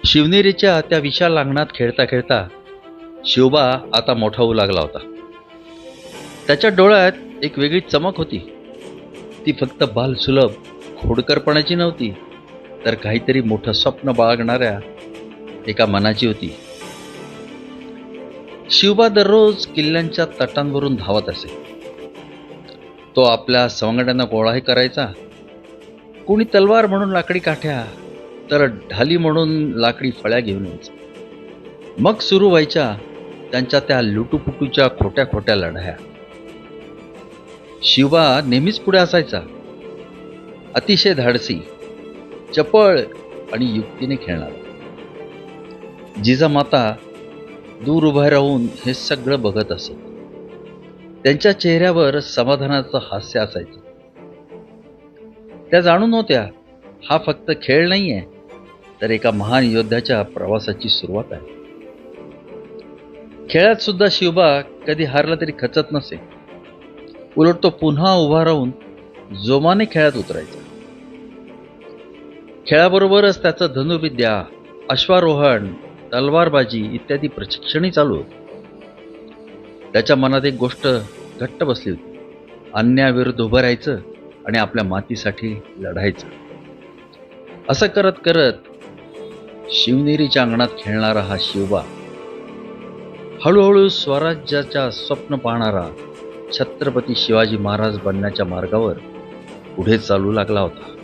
शिवनेरीच्या त्या विशाल अंगणात खेळता खेळता शिवबा आता मोठा होऊ लागला होता. त्याच्या डोळ्यात एक वेगळी चमक होती. ती फक्त बालसुलभ खोडकरपणाची नव्हती, तर काहीतरी मोठं स्वप्न बाळगणाऱ्या एका मनाची होती. शिवबा दररोज किल्ल्यांच्या तटांवरून धावत असे. तो आपल्या सवंगड्यांना गोळाही करायचा. कोणी तलवार म्हणून लाकडी काठ्या, तर ढाली म्हणून लाकडी फळ्या घेऊन यायचा. मग सुरू व्हायच्या त्यांच्या त्या लुटूपुटूच्या खोट्या खोट्या लढाया. शिवबा नेहमीच पुढे असायचा. अतिशय धाडसी, चपळ आणि युक्तीने खेळणारा. जिजामाता दूर उभा राहून हे सगळं बघत असत. त्यांच्या चेहऱ्यावर समाधानाचं हास्य असायचं. त्या जाणून होत्या, हा फक्त खेळ नाहीये, तर एका महान योद्ध्याच्या प्रवासाची सुरुवात आहे. खेळात सुद्धा शिवबा कधी हारला तरी खचत नसे. उलट तो पुन्हा उभा राहून जोमाने खेळात उतरायचा. खेळाबरोबरच त्याचं धनुर्विद्या, अश्वारोहण, तलवारबाजी इत्यादी प्रशिक्षणही चालू होते. त्याच्या मनात एक गोष्ट घट्ट बसली होती. अन्यायाविरुद्ध उभं राहायचं आणि आपल्या मातीसाठी लढायचं. असं करत करत शिवनेरीच्या अंगणात खेळणारा हा शिवबा हळूहळू स्वराज्याच्या स्वप्न पाहणारा छत्रपती शिवाजी महाराज बनण्याच्या मार्गावर पुढे चालू लागला होता.